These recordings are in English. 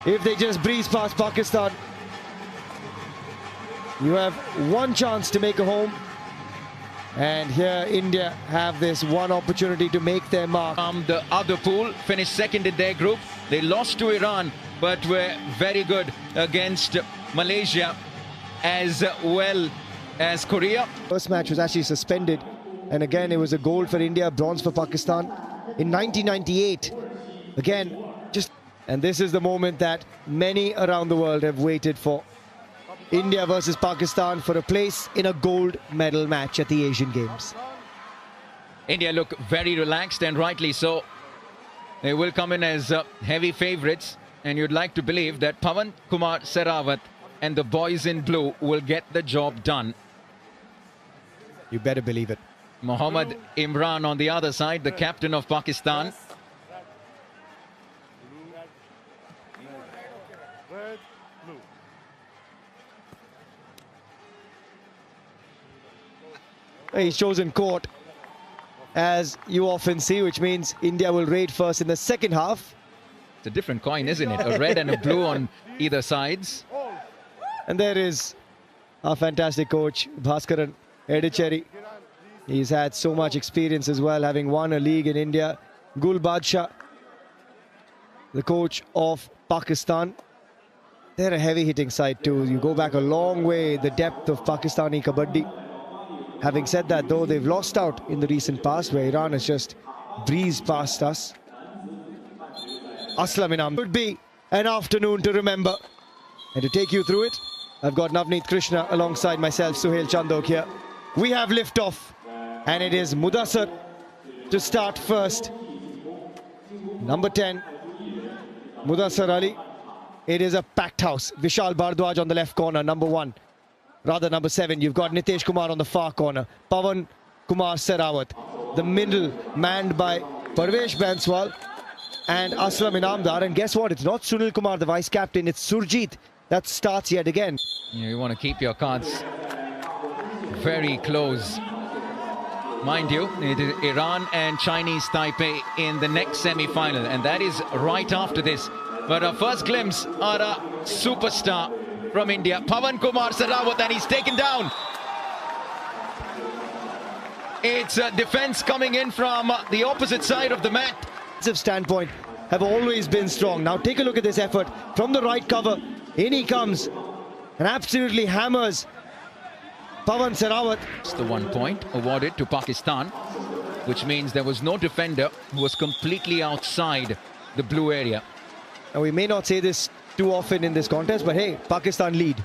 If they just breeze past Pakistan, you have one chance to make a home. And here India have this one opportunity to make their mark. The other pool finished second in their group. They lost to Iran, but were very good against Malaysia as well as Korea. First match was actually suspended, and again it was a gold for India, bronze for Pakistan in 1998. Again, and this is the moment that many around the world have waited for. India versus Pakistan for a place in a gold medal match at the Asian Games. India look very relaxed, and rightly so. They will come in as heavy favourites, and you'd like to believe that Pawan Kumar Sehrawat and the boys in blue will get the job done. You better believe it. Mohammad Imran on the other side, the captain of Pakistan. He's chosen court, as you often see, which means India will raid first in the second half. It's a different coin, isn't it? A red and a blue on either sides. And there is our fantastic coach, Bhaskaran Edicherry. He's had so much experience as well, having won a league in India. Gul Badshah, the coach of Pakistan. They're a heavy-hitting side too. You go back a long way, the depth of Pakistani kabaddi. Having said that, though, they've lost out in the recent past, where Iran has just breezed past us. Aslam Inam would be an afternoon to remember. And to take you through it, I've got Navneet Krishna alongside myself, Suhail Chandok here. We have liftoff, and it is Mudassar to start first. Number 10, Mudassar Ali. It is a packed house. Vishal Bhardwaj on the left corner, number 1. Rather, number 7, you've got Nitesh Kumar on the far corner. Pawan Kumar Sehrawat. The middle manned by Parvesh Banswal and Aslam Inamdar. And guess what? It's not Sunil Kumar, the vice-captain. It's Surjit that starts yet again. You want to keep your cards very close. Mind you, it is Iran and Chinese Taipei in the next semi-final. And that is right after this. But our first glimpse are a superstar from India, Pawan Kumar Sehrawat, and he's taken down. It's a defense coming in from the opposite side of the mat. Standpoint have always been strong. Now take a look at this effort from the right cover. In he comes and absolutely hammers Pawan Sehrawat. It's the 1 point awarded to Pakistan, which means there was no defender who was completely outside the blue area. Now we may not say this too often in this contest, but hey, Pakistan lead.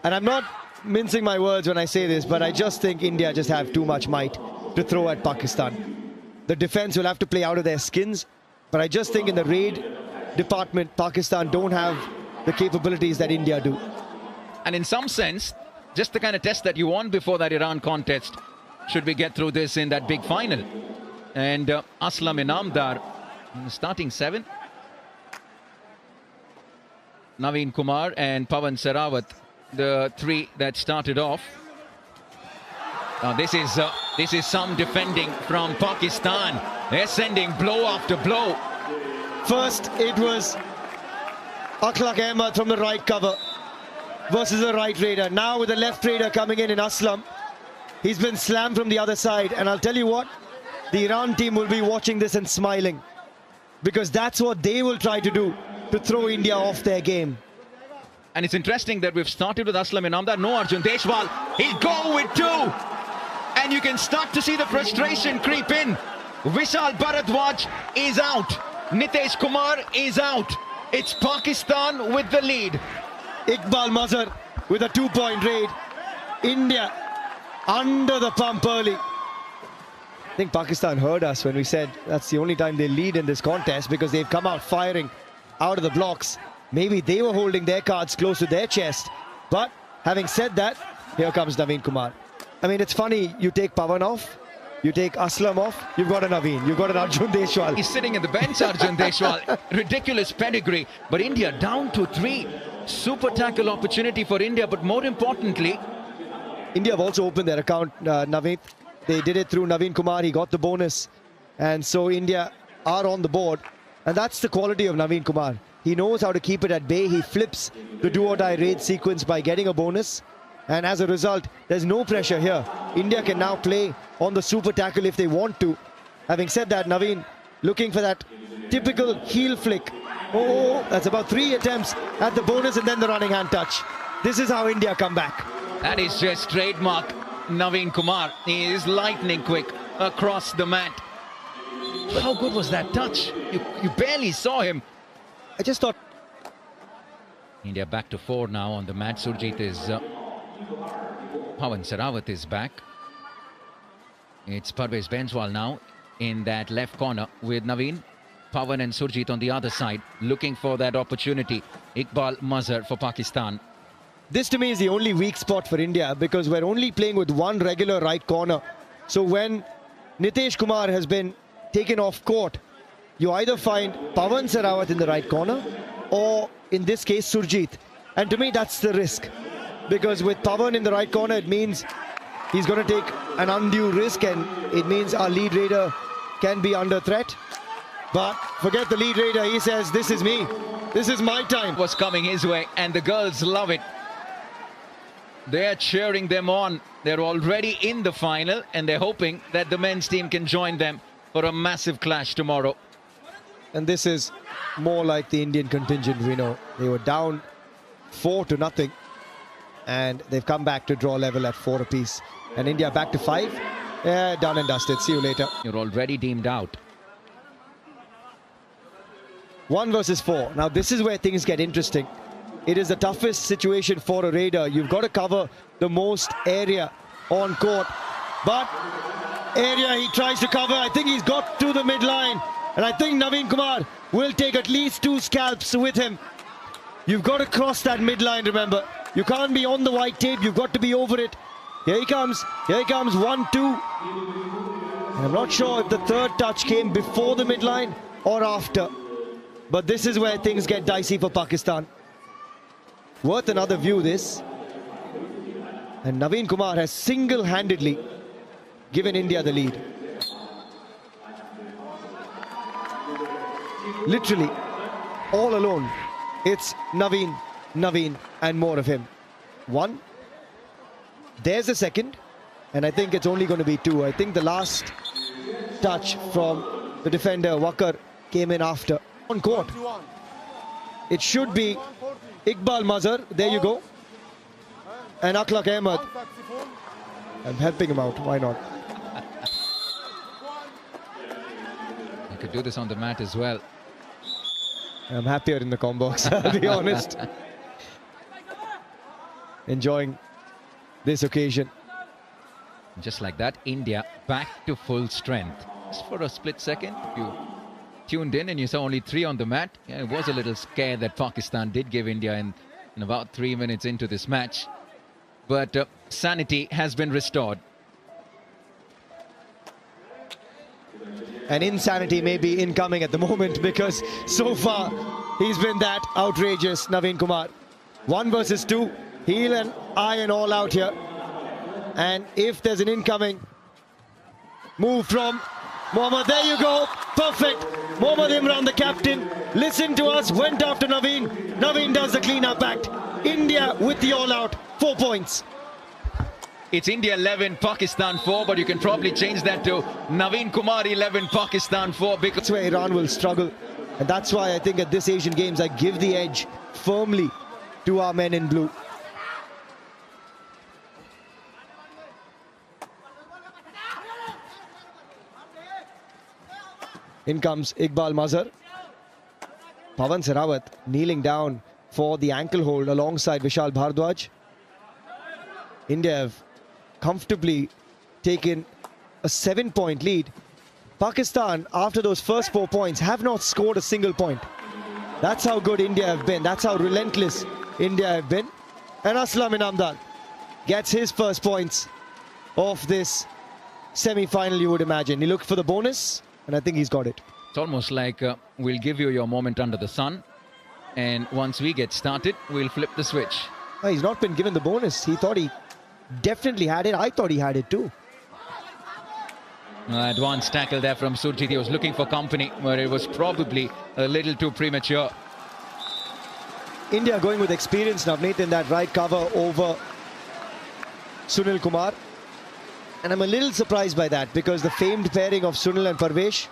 And I'm not mincing my words when I say this, but I just think India just have too much might to throw at Pakistan. The defense will have to play out of their skins, but I just think in the raid department, Pakistan don't have the capabilities that India do. And in some sense, just the kind of test that you want before that Iran contest, should we get through this in that big final. And Aslam Inamdar in the starting 7. Naveen Kumar and Pawan Sehrawat, the 3 that started off. Now this is some defending from Pakistan. They're sending blow after blow. First, it was Akhlaq Ahmed from the right cover versus the right raider. Now with the left raider coming in Aslam, he's been slammed from the other side. And I'll tell you what, the Iran team will be watching this and smiling, because that's what they will try to do to throw India off their game. And it's interesting that we've started with Aslam Inamdar. No Arjun Deshwal. He'll go with 2. And you can start to see the frustration creep in. Vishal Bharadwaj is out. Nitesh Kumar is out. It's Pakistan with the lead. Iqbal Mazhar with a 2-point raid. India under the pump early. I think Pakistan heard us when we said that's the only time they lead in this contest, because they've come out firing out of the blocks. Maybe they were holding their cards close to their chest. But having said that, here comes Naveen Kumar. I mean, it's funny, you take Pawan off, you take Aslam off, you've got a Naveen, you've got an Arjun Deshwal. He's sitting in the bench, Arjun Deshwal. Ridiculous pedigree. But India down to 3. Super tackle opportunity for India, but more importantly, India have also opened their account, Naveen. They did it through Naveen Kumar. He got the bonus. And so India are on the board. And that's the quality of Naveen Kumar. He knows how to keep it at bay. He flips the do-or-die raid sequence by getting a bonus. And as a result, there's no pressure here. India can now play on the super tackle if they want to. Having said that, Naveen looking for that typical heel flick. Oh, that's about 3 attempts at the bonus and then the running hand touch. This is how India come back. That is just trademark Naveen Kumar. He is lightning quick across the mat. How good was that touch? You barely saw him. I just thought... India back to 4 now on the mat. Surjit is... Pawan Sehrawat is back. It's Parvez Banswal now in that left corner with Naveen, Pawan and Surjit on the other side, looking for that opportunity. Iqbal Mazhar for Pakistan. This to me is the only weak spot for India because we're only playing with one regular right corner. So when Nitesh Kumar has been taken off court, you either find Pawan Sehrawat in the right corner or in this case Surjit. And to me that's the risk. Because with Pawan in the right corner, it means he's going to take an undue risk and it means our lead raider can be under threat. But forget the lead raider, he says, this is me. This is my time. Was coming his way and the girls love it. They're cheering them on. They're already in the final and they're hoping that the men's team can join them for a massive clash tomorrow. And this is more like the Indian contingent we know. They were down 4-0. And they've come back to draw level at 4 apiece. And India back to 5. Yeah, done and dusted. See you later. You're already deemed out. 1 versus 4. Now this is where things get interesting. It is the toughest situation for a raider. You've got to cover the most area on court. But area he tries to cover. I think he's got to the midline. And I think Naveen Kumar will take at least 2 scalps with him. You've got to cross that midline, remember. You can't be on the white tape. You've got to be over it. Here he comes. Here he comes. 1-2. And I'm not sure if the third touch came before the midline or after. But this is where things get dicey for Pakistan. Worth another view, this. And Naveen Kumar has single-handedly given India the lead. Literally, all alone. It's Naveen, Naveen, and more of him. 1. There's a second. And I think it's only going to be 2. I think the last touch from the defender, Wakar, came in after. On court. It should be Iqbal Mazhar. There you go. And Akhlaq Ahmed. I'm helping him out. Why not? You could do this on the mat as well. I'm happier in the combo box, I'll be honest. Enjoying this occasion. Just like that, India back to full strength. Just for a split second, you tuned in and you saw only 3 on the mat. Yeah, it was a little scare that Pakistan did give India in about 3 minutes into this match. But sanity has been restored. And insanity may be incoming at the moment because so far he's been that outrageous, Naveen Kumar. 1 versus 2, heel and eye and all out here. And if there's an incoming move from Mohammad, there you go, perfect. Mohammad Imran, the captain, listened to us, went after Naveen. Naveen does the clean-up act. India with the all-out, 4 points. It's India 11, Pakistan 4, but you can probably change that to Naveen Kumar 11, Pakistan 4. Because that's where Iran will struggle. And that's why I think at this Asian Games, I give the edge firmly to our men in blue. In comes Iqbal Mazhar. Pawan Sehrawat kneeling down for the ankle hold alongside Vishal Bhardwaj. India have comfortably taken a 7-point lead. Pakistan, after those first 4 points, have not scored a single point. That's how good India have been. That's how relentless India have been. And Aslam Inamdar gets his first points of this semi-final, you would imagine. He looked for the bonus, and I think he's got it. it's almost like we'll give you your moment under the sun. And once we get started, we'll flip the switch. He's not been given the bonus. He thought he definitely had it. I thought he had it too. Advanced tackle there from Surjit. He was looking for company, but it was probably a little too premature. India going with experience, Navneet, in that right cover over Sunil Kumar. And I'm a little surprised by that, because the famed pairing of Sunil and Parvesh,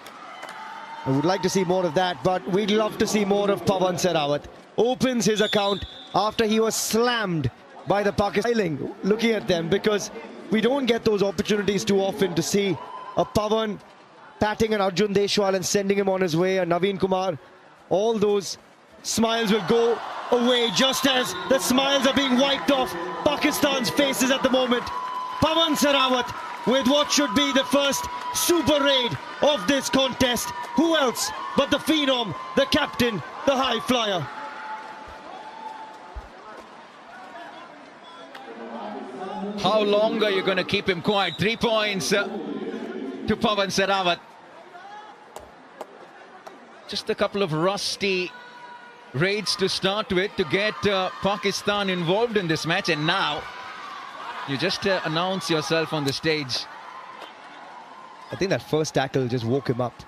I would like to see more of that, but we'd love to see more of Pawan Sehrawat. Opens his account after he was slammed by the Pakistan. Looking at them, because we don't get those opportunities too often to see a Pawan patting an Arjun Deshwal and sending him on his way, and Naveen Kumar. All those smiles will go away just as the smiles are being wiped off Pakistan's faces at the moment. Pawan Sehrawat with what should be the first super raid of this contest. Who else but the phenom, the captain, the high flyer? How long are you going to keep him quiet? 3 points to Pawan Sehrawat. Just a couple of rusty raids to start with to get Pakistan involved in this match, and now you just announce yourself on the stage. I think that first tackle just woke him up.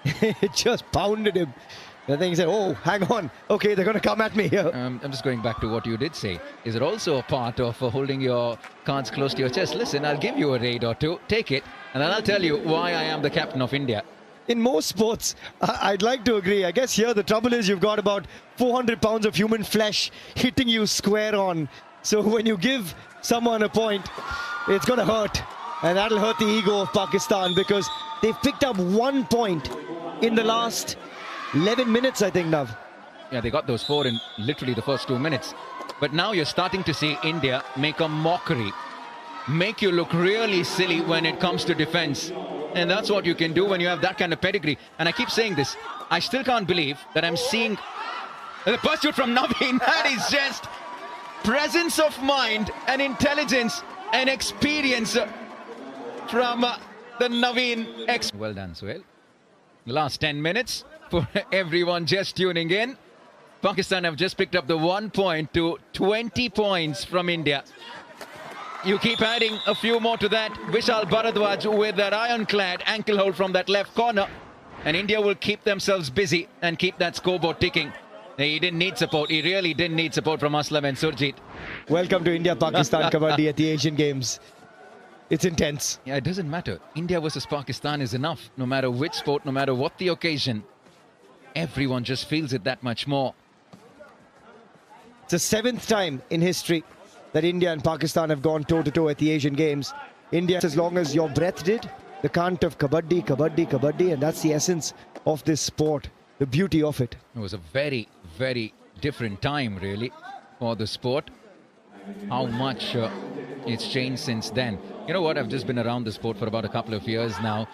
It just pounded him. And then he said, oh, hang on. Okay, they're going to come at me here. I'm just going back to what you did say. Is it also a part of holding your cards close to your chest? Listen, I'll give you a raid or two. Take it. And then I'll tell you why I am the captain of India. In most sports, I'd like to agree. I guess here the trouble is you've got about 400 pounds of human flesh hitting you square on. So when you give someone a point, it's going to hurt. And that'll hurt the ego of Pakistan, because they've picked up 1 point in the last 11 minutes, I think, Nav. Yeah, they got those 4 in literally the first 2 minutes. But now you're starting to see India make a mockery, make you look really silly when it comes to defense. And that's what you can do when you have that kind of pedigree. And I keep saying this, I still can't believe that I'm seeing the pursuit from Naveen. That is just presence of mind and intelligence and experience from the Naveen X. Well done, Suhail. The last 10 minutes for everyone just tuning in. Pakistan have just picked up the 1 point to 20 points from India. You keep adding a few more to that. Vishal Bharadwaj with that ironclad ankle hold from that left corner. And India will keep themselves busy and keep that scoreboard ticking. He didn't need support. He really didn't need support from Aslam and Surjit. Welcome to India-Pakistan Kabaddi at the Asian Games. It's intense. Yeah, it doesn't matter. India versus Pakistan is enough. No matter which sport, no matter what the occasion. Everyone just feels it that much more. It's the 7th time in history that India and Pakistan have gone toe-to-toe at the Asian Games. India, as long as your breath did, the cant of kabaddi, kabaddi, kabaddi, and that's the essence of this sport, the beauty of it. It was a very, very different time, really, for the sport. How much it's changed since then. You know what, I've just been around the sport for about a couple of years now.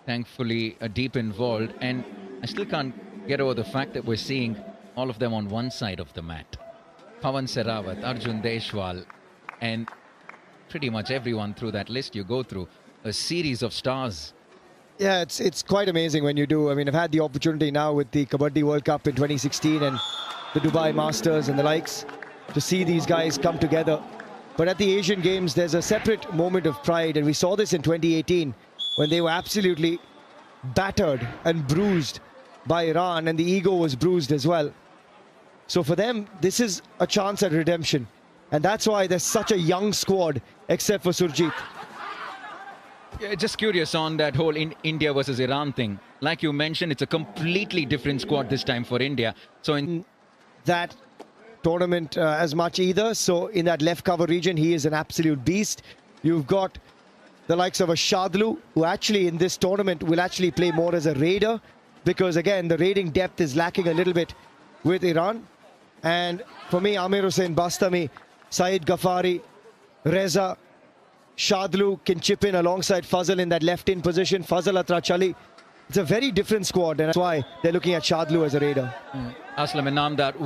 Thankfully, deep involved, and I still can't get over the fact that we're seeing all of them on one side of the mat. Pawan Sehrawat, Arjun Deshwal, and pretty much everyone through that list you go through. A series of stars. Yeah, it's quite amazing when you do. I mean, I've had the opportunity now with the Kabaddi World Cup in 2016 and the Dubai Masters and the likes to see these guys come together. But at the Asian Games, there's a separate moment of pride, and we saw this in 2018 when they were absolutely battered and bruised by Iran, and the ego was bruised as well. So for them, this is a chance at redemption. And that's why there's such a young squad, except for Surjit. Yeah, just curious on that whole India versus Iran thing. Like you mentioned, it's a completely different squad this time for India. So in that tournament as much either. So in that left cover region, he is an absolute beast. You've got the likes of a Shadlu, who actually in this tournament will actually play more as a raider, because again, the raiding depth is lacking a little bit with Iran. And for me, Amir Hussain Bastami, Saeed Ghaffari, Reza, Shadlu can chip in alongside Fazal in that left-in position. Fazal Atrachali. It's a very different squad, and that's why they're looking at Shadlu as a raider. Aslam and Namdar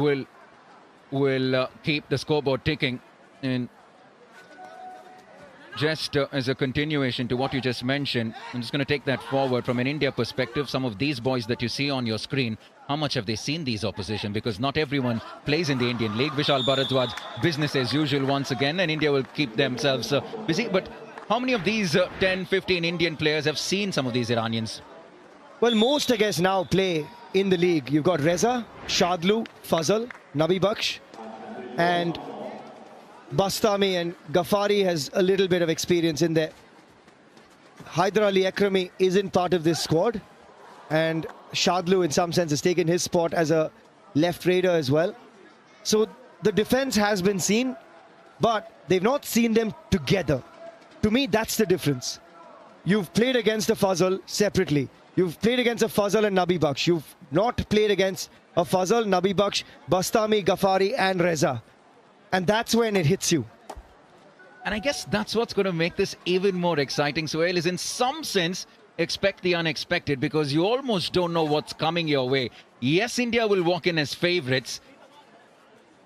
will keep the scoreboard ticking. And just as a continuation to what you just mentioned, I'm just going to take that forward from an India perspective. Some of these boys that you see on your screen, how much have they seen these opposition? Because not everyone plays in the Indian League. Vishal Bharadwaj, business as usual once again, and India will keep themselves busy. But How many of these 10, 15 Indian players have seen some of these Iranians? Well, most, I guess, now play in the league. You've got Reza, Shadlu, Fazal, Nabi Baksh, and Bastami and Ghaffari has a little bit of experience in there. Haider Ali Akrami isn't part of this squad, and Shadlu in some sense has taken his spot as a left raider as well. So the defense has been seen, but they've not seen them together. To me, that's the difference. You've played against a Fazal separately. You've played against a Fazal and Nabi Baksh. You've not played against a Fazal, Nabi Baksh, Bastami, Ghaffari and Reza. And that's when it hits you. And I guess that's what's going to make this even more exciting, Suhail, is in some sense expect the unexpected, because you almost don't know what's coming your way. Yes, India will walk in as favourites.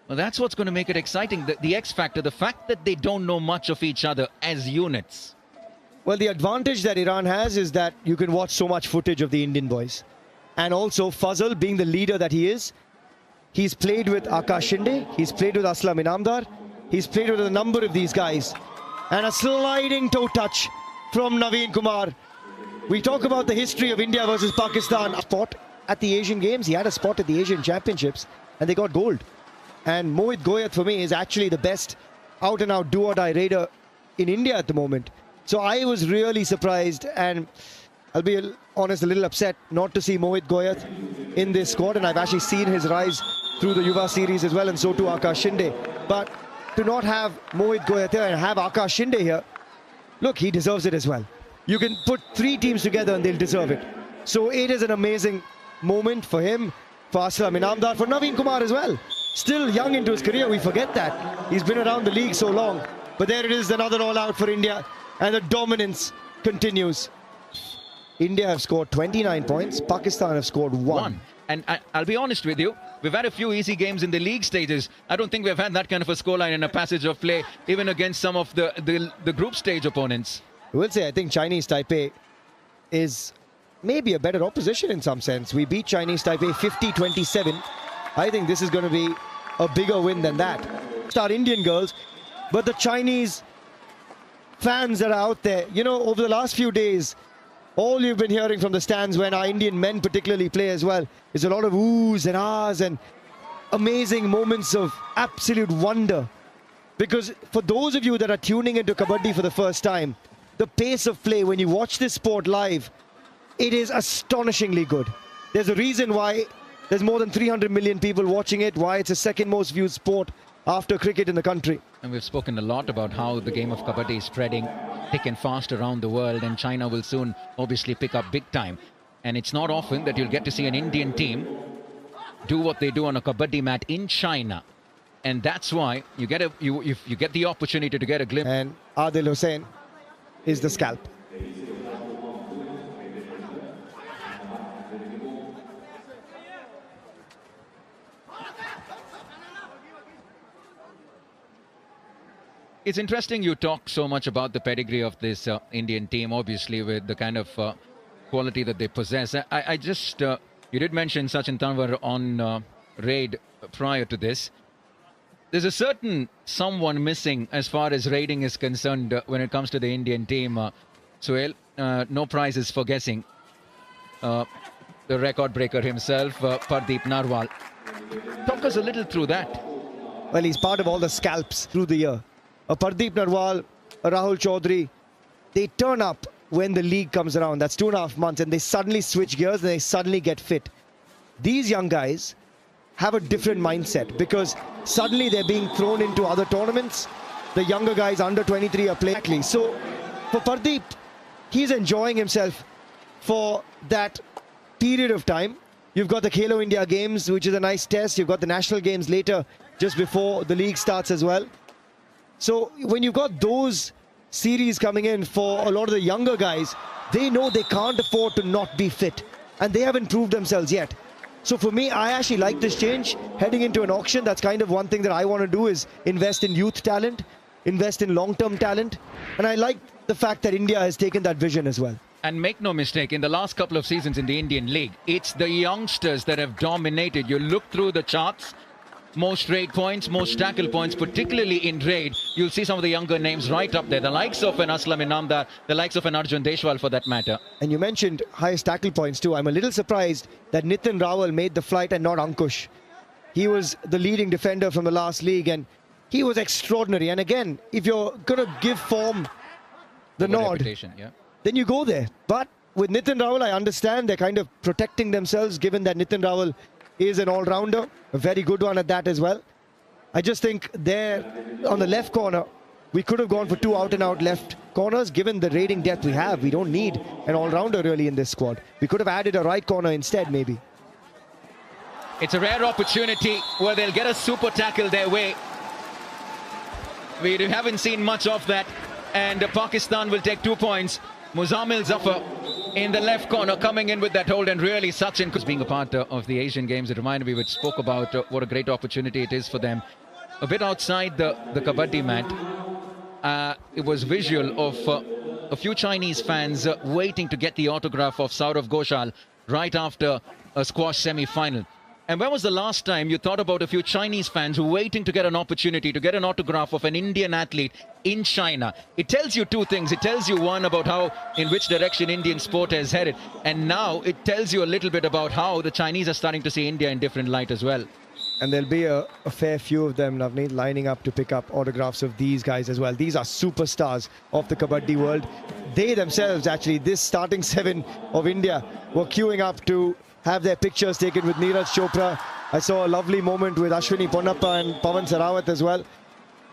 Well, that's what's going to make it exciting. The X factor, the fact that they don't know much of each other as units. Well, the advantage that Iran has is that you can watch so much footage of the Indian boys. And also Fazal, being the leader that he is, he's played with Akash Shinde, he's played with Aslam Inamdar, he's played with a number of these guys. And a sliding toe touch from Naveen Kumar. We talk about the history of India versus Pakistan. A spot at the Asian Games, he had a spot at the Asian Championships, and they got gold. And Mohit Goyat, for me, is actually the best out-and-out do-or-die raider in India at the moment. So I was really surprised, and I'll be honest, a little upset not to see Mohit Goyat in this squad. And I've actually seen his rise through the Yuva series as well, and so too Akash Shinde. But to not have Mohit Goyat here and have Akash Shinde here, look, he deserves it as well. You can put three teams together and they'll deserve it. So it is an amazing moment for him, for Aslam Inamdar, for Naveen Kumar as well. Still young into his career, we forget that. He's been around the league so long. But there it is, another all-out for India. And the dominance continues. India have scored 29 points. Pakistan have scored one. And I'll be honest with you, we've had a few easy games in the league stages. I don't think we've had that kind of a scoreline in a passage of play, even against some of the group stage opponents. I will say, I think Chinese Taipei is maybe a better opposition in some sense. We beat Chinese Taipei 50-27. I think this is going to be a bigger win than that. It's our Indian girls, but the Chinese fans that are out there, you know, over the last few days, all you've been hearing from the stands when our Indian men particularly play as well is a lot of oohs and ahs and amazing moments of absolute wonder. Because for those of you that are tuning into Kabaddi for the first time, the pace of play when you watch this sport live, it is astonishingly good. There's a reason why there's more than 300 million people watching it, why it's the second most viewed sport after cricket in the country. And we've spoken a lot about how the game of Kabaddi is spreading thick and fast around the world, and China will soon obviously pick up big time. And it's not often that you'll get to see an Indian team do what they do on a Kabaddi mat in China. And that's why you get you get the opportunity to get a glimpse. And Adil Hussain is the scalp. It's interesting you talk so much about the pedigree of this Indian team, obviously, with the kind of quality that they possess. I just, you did mention Sachin Tanwar on raid prior to this. There's a certain someone missing as far as raiding is concerned when it comes to the Indian team. Suhail, no prizes for guessing. The record breaker himself, Pardeep Narwal. Talk us a little through that. Well, he's part of all the scalps through the year. A Pardeep Narwal, a Rahul Chaudhary, they turn up when the league comes around. That's 2.5 months, and they suddenly switch gears and they suddenly get fit. These young guys have a different mindset because suddenly they're being thrown into other tournaments. The younger guys under 23 are playing. So for Pardeep, he's enjoying himself for that period of time. You've got the Khelo India Games, which is a nice test. You've got the National Games later, just before the league starts as well. So when you've got those series coming in for a lot of the younger guys, they know they can't afford to not be fit. And they haven't proved themselves yet. So for me, I actually like this change. Heading into an auction, that's kind of one thing that I want to do, is invest in youth talent, invest in long-term talent. And I like the fact that India has taken that vision as well. And make no mistake, in the last couple of seasons in the Indian League, it's the youngsters that have dominated. You look through the charts, most raid points, most tackle points, particularly in raid. You'll see some of the younger names right up there. The likes of an Aslam Inamdar, the likes of an Arjun Deshwal for that matter. And you mentioned highest tackle points too. I'm a little surprised that Nitin Rawal made the flight and not Ankush. He was the leading defender from the last league and he was extraordinary. And again, if you're going to give form the nod, Yeah. then you go there. But with Nitin Rawal, I understand they're kind of protecting themselves given that Nitin Rawal is an all-rounder, a very good one at that as well. I just think there on the left corner, we could have gone for 2 out-and-out left corners given the raiding depth we have. We don't need an all-rounder really in this squad. We could have added a right corner instead maybe. It's a rare opportunity where they'll get a super tackle their way. We haven't seen much of that, and Pakistan will take 2 points. Muzammil Zafar in the left corner coming in with that hold, and really Sachin being a part of the Asian Games. It reminded me, we spoke about what a great opportunity it is for them. A bit outside the Kabaddi mat, it was visual of a few Chinese fans waiting to get the autograph of Saurav Ghoshal right after a squash semi-final. And when was the last time you thought about a few Chinese fans waiting to get an opportunity to get an autograph of an Indian athlete in China? It tells you 2 things. It tells you, one, about how, in which direction Indian sport has headed. And now it tells you a little bit about how the Chinese are starting to see India in different light as well. And there'll be a fair few of them, Navneet, lining up to pick up autographs of these guys as well. These are superstars of the Kabaddi world. They themselves, actually, this starting 7 of India were queuing up to have their pictures taken with Neeraj Chopra. I saw a lovely moment with Ashwini Ponnappa and Pawan Sarawat as well.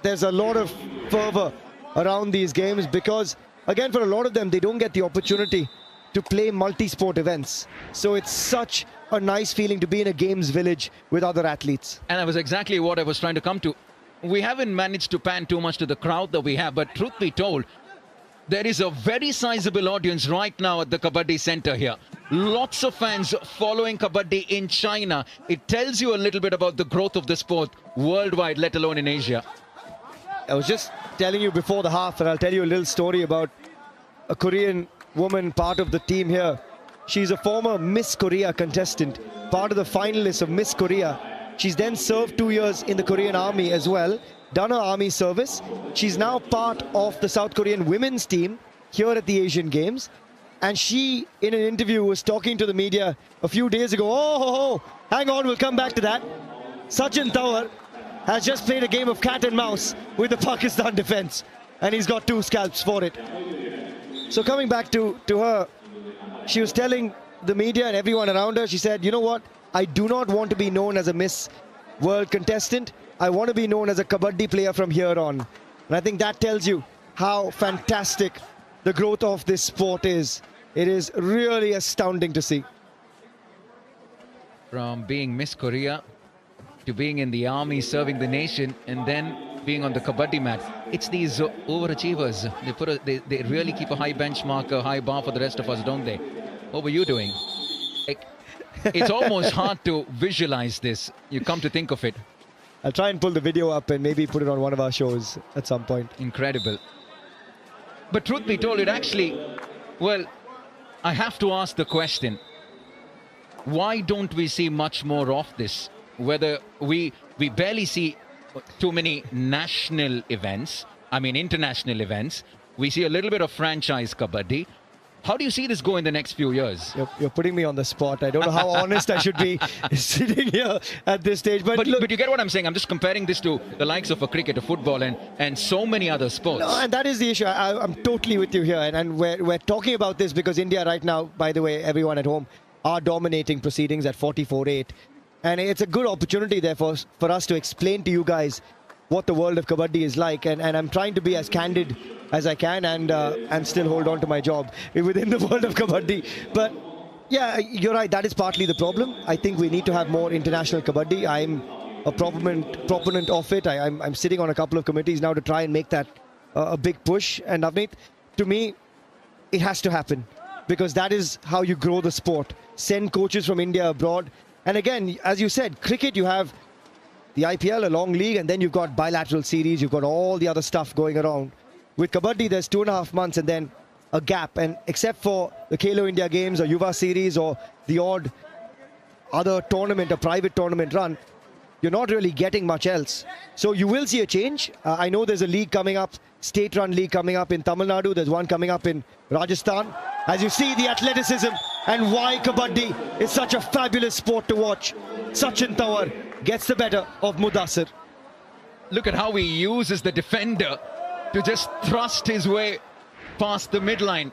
There's a lot of fervor around these games because, again, for a lot of them, they don't get the opportunity to play multi-sport events. So it's such a nice feeling to be in a games village with other athletes. And that was exactly what I was trying to come to. We haven't managed to pan too much to the crowd that we have, but truth be told, there is a very sizable audience right now at the Kabaddi Center here. Lots of fans following Kabaddi in China. It tells you a little bit about the growth of the sport worldwide, let alone in Asia. I was just telling you before the half, and I'll tell you a little story about a Korean woman, part of the team here. She's a former Miss Korea contestant, part of the finalists of Miss Korea. She's then served 2 years in the Korean army as well, done her army service. She's now part of the South Korean women's team here at the Asian Games. And she, in an interview, was talking to the media a few days ago. Oh, hang on, we'll come back to that. Sachin Tawar has just played a game of cat and mouse with the Pakistan defense, and he's got 2 scalps for it. So coming back to her, she was telling the media and everyone around her, she said, you know what? I do not want to be known as a Miss World contestant. I want to be known as a Kabaddi player from here on. And I think that tells you how fantastic the growth of this sport is. It is really astounding to see. From being Miss Korea to being in the army, serving the nation, and then being on the Kabaddi mat. It's these overachievers. They really keep a high benchmark, a high bar for the rest of us, don't they? What were you doing? It's almost hard to visualize this. You come to think of it. I'll try and pull the video up and maybe put it on one of our shows at some point. Incredible. But truth be told, it actually, well, I have to ask the question, why don't we see much more of this? Whether we barely see too many national events, I mean international events. We see a little bit of franchise Kabaddi. How do you see this go in the next few years? You're putting me on the spot. I don't know how honest I should be sitting here at this stage. But look, you get what I'm saying. I'm just comparing this to the likes of a cricket, a football, and so many other sports. No, and that is the issue. I'm totally with you here. And we're talking about this because India right now, by the way, everyone at home, are dominating proceedings at 44-8. And it's a good opportunity, therefore, for us to explain to you guys what the world of Kabaddi is like. And I'm trying to be as candid as I can and still hold on to my job within the world of Kabaddi. But yeah, you're right. That is partly the problem. I think we need to have more international Kabaddi. I'm a proponent of it. I'm sitting on a couple of committees now to try and make that a big push. And Navneet, to me, it has to happen because that is how you grow the sport. Send coaches from India abroad. And again, as you said, cricket, you have the IPL, a long league, and then you've got bilateral series. You've got all the other stuff going around. With Kabaddi, there's 2.5 months and then a gap. And except for the Khelo India Games or Yuva Series or the odd other tournament, a private tournament run, you're not really getting much else. So you will see a change. I know there's a league coming up, state-run league coming up in Tamil Nadu. There's one coming up in Rajasthan. As you see the athleticism and why Kabaddi is such a fabulous sport to watch. Sachin Tawar gets the better of Mudassir. Look at how he uses the defender to just thrust his way past the midline.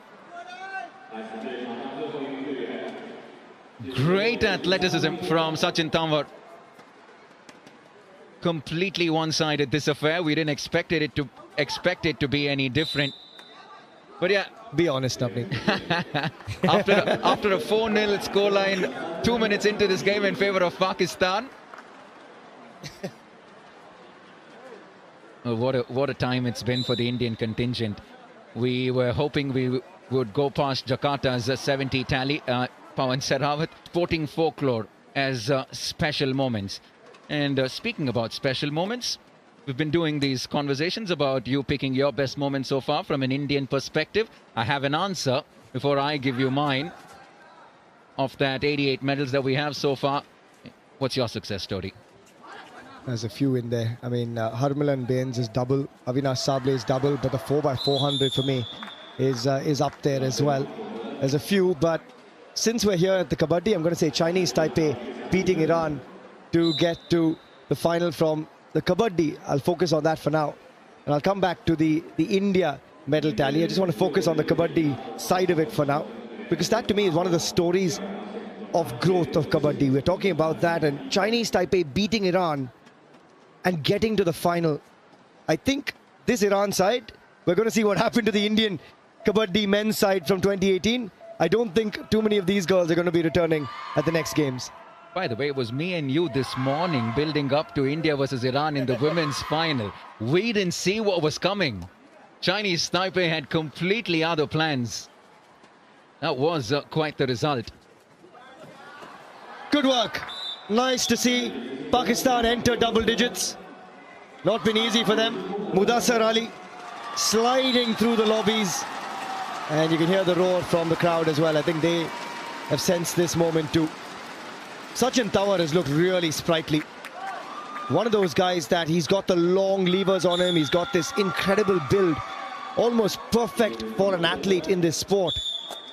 Great athleticism from Sachin Tawar. Completely one-sided this affair. We didn't expect it to be any different. But yeah, be honest, Navneet. after a 4-0 scoreline, 2 minutes into this game in favor of Pakistan. Oh, what a time it's been for the Indian contingent. We were hoping we would go past Jakarta's 70 tally. Pawan Sehrawat, sporting folklore as special moments. And speaking about special moments, we've been doing these conversations about you picking your best moment so far from an Indian perspective. I have an answer before I give you mine. Of that 88 medals that we have so far, what's your success story? There's a few in there. I mean, Harmilan Bains is double, Avinash Sable is double, but the 4x400 for me is up there as well. There's a few, but since we're here at the Kabaddi, I'm going to say Chinese Taipei beating Iran to get to the final from the Kabaddi. I'll focus on that for now. And I'll come back to the India medal tally. I just want to focus on the Kabaddi side of it for now, because that to me is one of the stories of growth of Kabaddi. We're talking about that, and Chinese Taipei beating Iran and getting to the final. I think this Iran side, we're going to see what happened to the Indian Kabaddi men's side from 2018. I don't think too many of these girls are going to be returning at the next games. By the way, it was me and you this morning building up to India versus Iran in the women's final. We didn't see what was coming. Chinese Taipei had completely other plans. That was quite the result. Good work. Nice to see Pakistan enter double digits. Not been easy for them. Mudassir Ali sliding through the lobbies. And you can hear the roar from the crowd as well. I think they have sensed this moment too. Sachin Tawar has looked really sprightly. One of those guys that he's got the long levers on him. He's got this incredible build. Almost perfect for an athlete in this sport.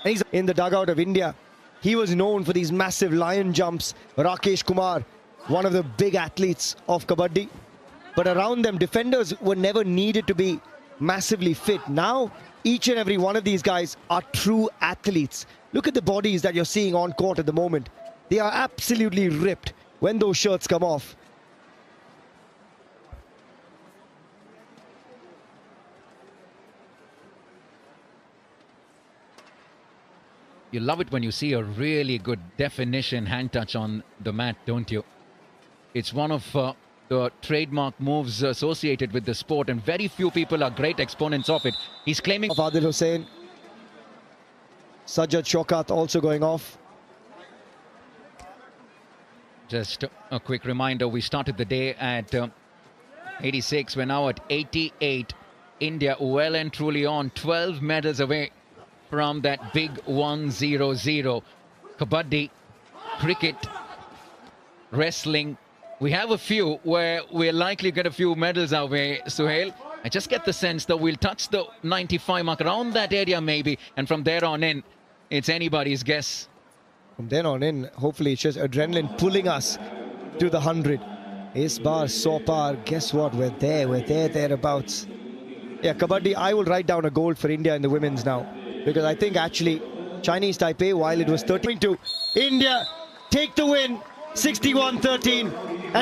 And he's in the dugout of India. He was known for these massive lion jumps. Rakesh Kumar, one of the big athletes of Kabaddi. But around them, defenders were never needed to be massively fit. Now, each and every one of these guys are true athletes. Look at the bodies that you're seeing on court at the moment. They are absolutely ripped when those shirts come off. You love it when you see a really good definition hand touch on the mat, don't you? It's one of the trademark moves associated with the sport, and very few people are great exponents of it. He's claiming... Of Adil Hussain. Sajjad Shaukat also going off. Just a quick reminder, we started the day at 86. We're now at 88. India well and truly on, 12 medals away from that big 1-0-0. Kabaddi, cricket, wrestling. We have a few where we're likely to get a few medals our way, Suhail. I just get the sense that we'll touch the 95 mark, around that area maybe, and from there on in, it's anybody's guess. From then on in, hopefully it's just adrenaline pulling us to the 100. Is bar, so par, guess what? We're there, thereabouts. Yeah, Kabaddi, I will write down a gold for India in the women's now. Because I think actually Chinese Taipei, while it was 13-2, India take the win, 61-13.